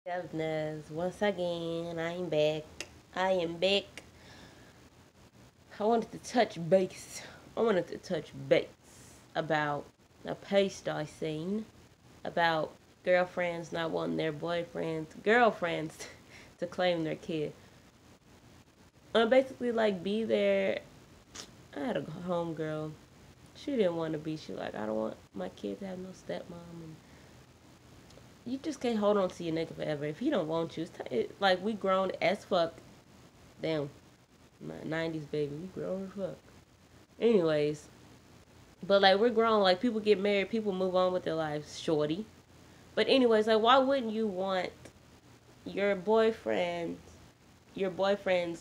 Devness, once again, I'm back. I am back. I wanted to touch base. I wanted to touch base about a post I seen about girlfriends not wanting their girlfriends to claim their kid. Basically, like, be there. I had a homegirl. She didn't want to be. She like, I don't want my kid to have no stepmom. And you just can't hold on to your nigga forever. If he don't want you, like, we grown as fuck. Damn. My 90s baby, we grown as fuck. Anyways, but like we're grown, like people get married, people move on with their lives, shorty. But anyways, like why wouldn't you want your boyfriend's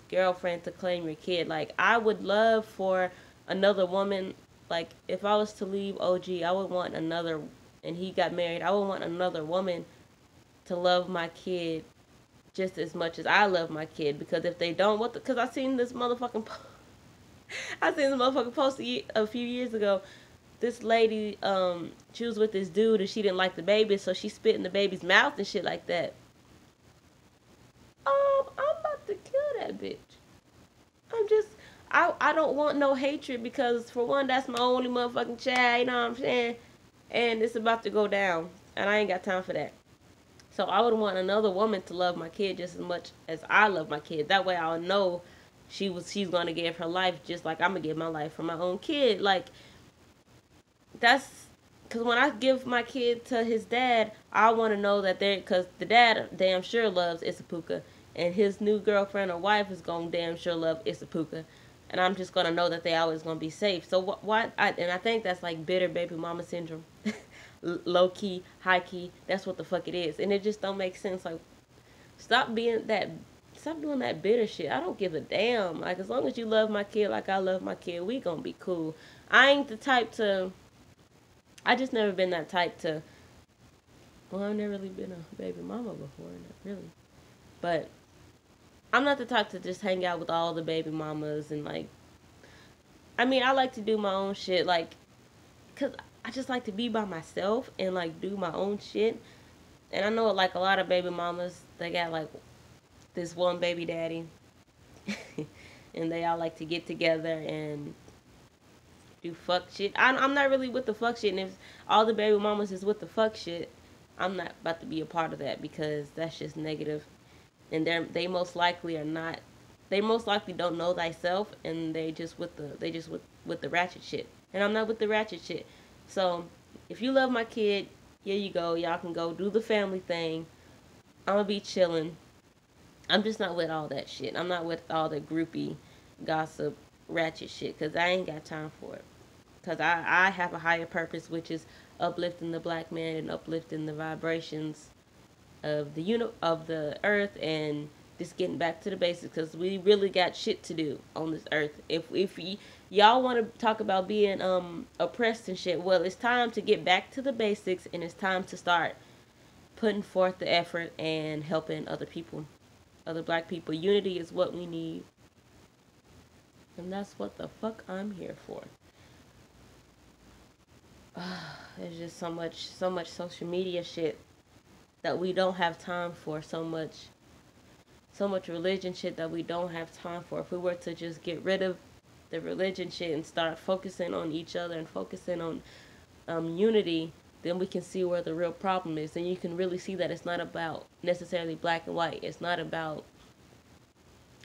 girlfriend to claim your kid? Like I would love for another woman, like if I was to leave OG, I would want another, and he got married, I would want another woman to love my kid just as much as I love my kid. Because if they don't, because I seen this motherfucking I seen this motherfucking post a few years ago. This lady, she was with this dude and she didn't like the baby, so she spit in the baby's mouth and shit like that. I'm about to kill that bitch. I'm just, I don't want no hatred because for one, that's my only motherfucking child. You know what I'm saying? And it's about to go down, and I ain't got time for that. So I would want another woman to love my kid just as much as I love my kid. That way I'll know she's gonna give her life just like I'm gonna give my life for my own kid. Like that's because when I give my kid to his dad, I want to know that because the dad damn sure loves Isapuka, and his new girlfriend or wife is gonna damn sure love Isapuka, and I'm just gonna know that they always gonna be safe. So and I think that's like bitter baby mama syndrome, low key, high key. That's what the fuck it is, and it just don't make sense. Like stop being that. Stop doing that bitter shit. I don't give a damn. Like as long as you love my kid like I love my kid, we gonna be cool. I ain't the type to I just never been that type to. Well, I've never really been a baby mama before, not really. But I'm not the type to just hang out with all the baby mamas and like. I mean, I like to do my own shit, like, cause I just like to be by myself and like do my own shit. And I know like a lot of baby mamas, they got like this one baby daddy, and they all like to get together and do fuck shit. I'm not really with the fuck shit, and if all the baby mamas is with the fuck shit, I'm not about to be a part of that because that's just negative. And they most likely are not. They most likely don't know thyself, and with the ratchet shit. And I'm not with the ratchet shit. So if you love my kid, here you go. Y'all can go do the family thing. I'm gonna be chilling. I'm just not with all that shit. I'm not with all the groupie gossip ratchet shit because I ain't got time for it. Because I have a higher purpose, which is uplifting the black man and uplifting the vibrations of of the earth, and just getting back to the basics because we really got shit to do on this earth. Y'all want to talk about being oppressed and shit, well, it's time to get back to the basics, and it's time to start putting forth the effort and helping other people, other black people. Unity is what we need, and that's what the fuck I'm here for. There's just so much social media shit that we don't have time for. So much religion shit that we don't have time for. If we were to just get rid of the religion shit and start focusing on each other and focusing on unity, then we can see where the real problem is. And you can really see that it's not about necessarily black and white. It's not about.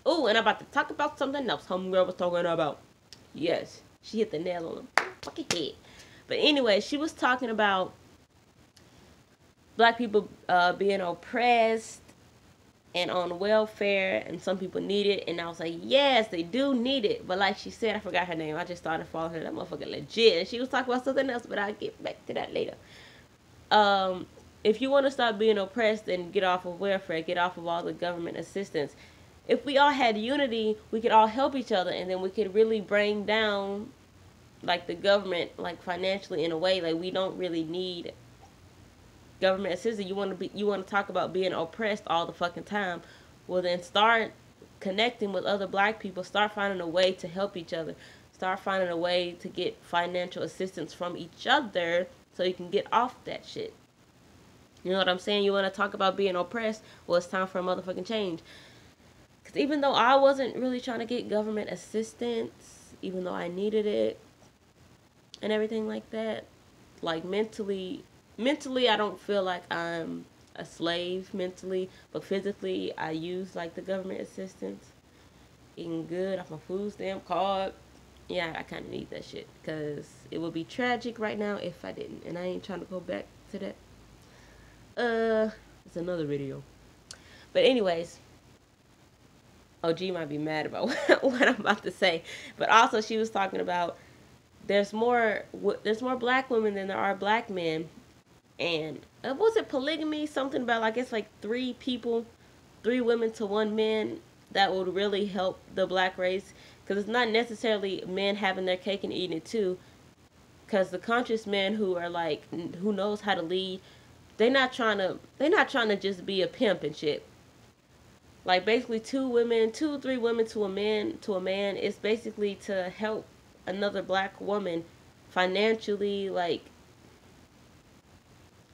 Oh, and I'm about to talk about something else. Homegirl was talking about. Yes, she hit the nail on the fucking head. But anyway, she was talking about black people being oppressed and on welfare, and some people need it. And I was like, yes, they do need it. But like she said, I forgot her name. I just started following her. That motherfucker legit. And she was talking about something else, but I'll get back to that later. Um, if you want to stop being oppressed and get off of welfare, get off of all the government assistance. If we all had unity, we could all help each other, and then we could really bring down like the government, like financially in a way. Like we don't really need government assistance. You want to talk about being oppressed all the fucking time. Well, then start connecting with other black people. Start finding a way to help each other. Start finding a way to get financial assistance from each other so you can get off that shit. You know what I'm saying? You want to talk about being oppressed? Well, it's time for a motherfucking change. Because even though I wasn't really trying to get government assistance, even though I needed it and everything like that, like mentally I don't feel like I'm a slave mentally, but physically I use like the government assistance. Eating good off my food stamp card. Yeah, I kind of need that shit because it would be tragic right now if I didn't, and I ain't trying to go back to that. It's another video. But anyways, OG might be mad about what I'm about to say, but also she was talking about there's more black women than there are black men, and was it polygamy? Something about, I guess, like 3 women to 1 man, that would really help the black race, because it's not necessarily men having their cake and eating it too, because the conscious men who are like, who knows how to lead, they're not trying to just be a pimp and shit. Like basically 2, 3 women to a man is basically to help another black woman financially. Like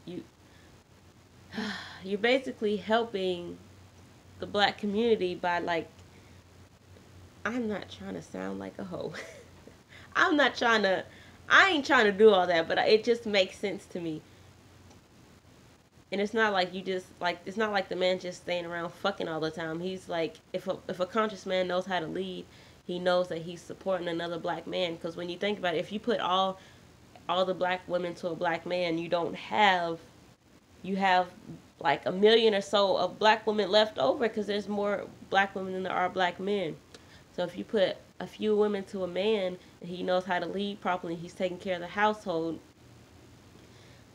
you you're basically helping the black community by, like, I'm not trying to sound like a hoe. I'm not trying to I ain't trying to do all that, but it just makes sense to me. And it's not like it's not like the man just staying around fucking all the time. He's like, if a conscious man knows how to lead, he knows that he's supporting another black man. Because when you think about it, if you put all the black women to a black man, you have like 1 million or so of black women left over, because there's more black women than there are black men. So if you put a few women to a man and he knows how to lead properly, he's taking care of the household,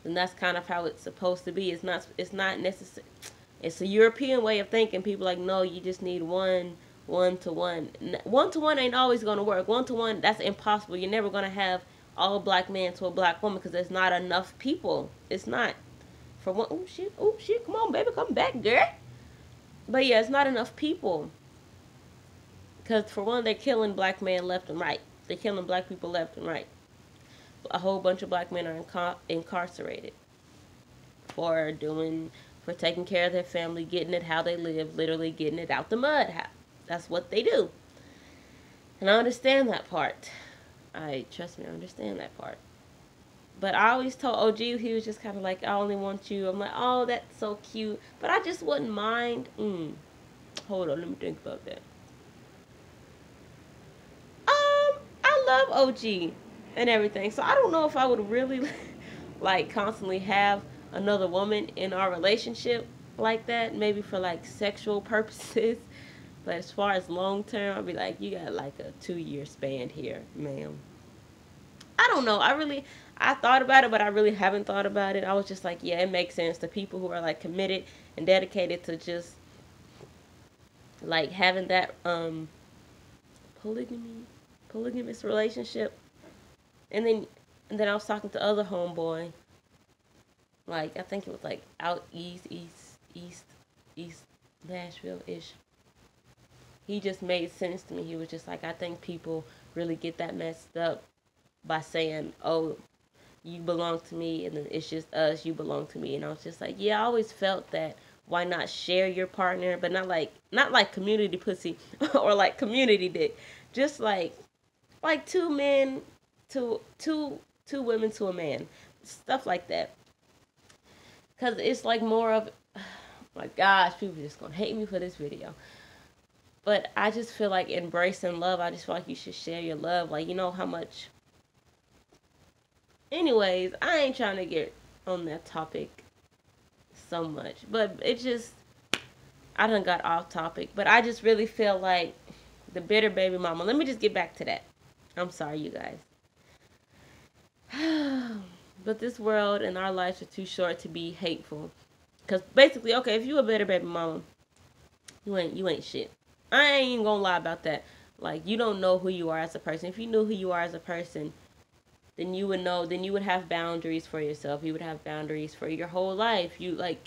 and that's kind of how it's supposed to be. It's not necessary. It's a European way of thinking. People like, no, you just need one to one. One to one ain't always going to work. One to one, that's impossible. You're never going to have all black men to a black woman, because there's not enough people. It's not. For one, oh shit, come on, baby, come back, girl. But yeah, it's not enough people. Because for one, they're killing black men left and right. They're killing black people left and right. A whole bunch of black men are incarcerated for taking care of their family, getting it how they live, literally getting it out the mud. That's what they do. And I understand that part. Trust me, I understand that part. But I always told OG, he was just kind of like, I only want you. I'm like, oh, that's so cute. But I just wouldn't mind. Hold on, let me think about that. I love OG and everything. So I don't know if I would really like constantly have another woman in our relationship like that. Maybe for like sexual purposes. But as far as long term, I'd be like, you got like a 2-year span here, ma'am. I don't know. I thought about it, but I really haven't thought about it. I was just like, yeah, it makes sense to people who are like committed and dedicated to just like having that polygamous relationship. And then I was talking to other homeboy, like I think it was like out east Nashville ish. He just made sense to me. He was just like, I think people really get that messed up by saying, oh, you belong to me, and then it's just us, you belong to me. And I was just like, yeah, I always felt that. Why not share your partner? But not like community pussy or like community dick. Just like 2 men to two women to a man. Stuff like that. Cause it's like more of, oh my gosh, people are just gonna hate me for this video. But I just feel like embracing love. I just feel like you should share your love. Like, you know how much. Anyways, I ain't trying to get on that topic so much. But it just, I done got off topic. But I just really feel like the bitter baby mama. Let me just get back to that. I'm sorry, you guys. But this world and our lives are too short to be hateful. Because basically, okay, if you a bitter baby mama, you ain't shit. I ain't even gonna lie about that. Like, you don't know who you are as a person. If you knew who you are as a person, then you would know, then you would have boundaries for yourself. You would have boundaries for your whole life. You, like,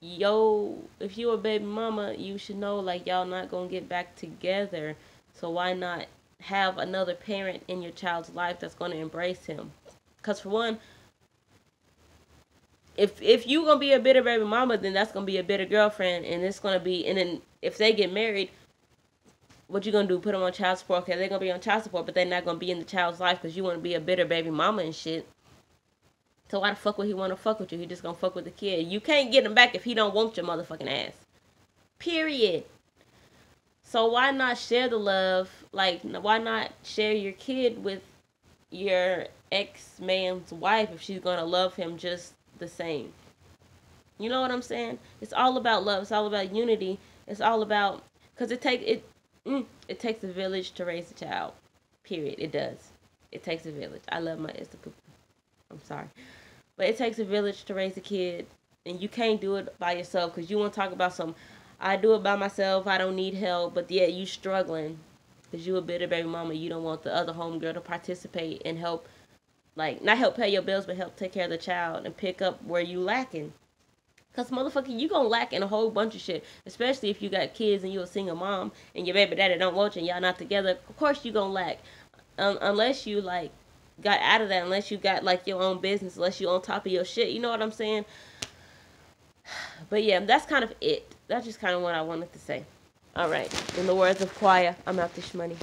if you a baby mama, you should know, like, y'all not gonna get back together. So why not have another parent in your child's life that's gonna embrace him? Because for one, if you gonna be a bitter baby mama, then that's gonna be a bitter girlfriend, and it's gonna be. And then if they get married, what you gonna do? Put them on child support? Okay, they're gonna be on child support, but they're not gonna be in the child's life because you want to be a bitter baby mama and shit. So why the fuck would he want to fuck with you? He just gonna fuck with the kid. You can't get him back if he don't want your motherfucking ass. Period. So why not share the love? Like, why not share your kid with your ex-man's wife if she's gonna love him just the same? You know what I'm saying? It's all about love. It's all about unity. It's all about, because it takes a village to raise a child. Period. It does. It takes a village. I love my Esther Poo. I'm sorry. But it takes a village to raise a kid. And you can't do it by yourself, because you want to talk about some, I do it by myself, I don't need help. But yeah, you struggling because you a bitter baby mama. You don't want the other homegirl to participate and help, like, not help pay your bills, but help take care of the child and pick up where you lacking. Because, motherfucker, you gonna lack in a whole bunch of shit. Especially if you got kids and you a single mom and your baby daddy don't want you and y'all not together. Of course you gonna lack. Unless you, like, got out of that. Unless you got, like, your own business. Unless you on top of your shit. You know what I'm saying? But, yeah, that's kind of it. That's just kind of what I wanted to say. Alright. In the words of Choir, I'm out this money.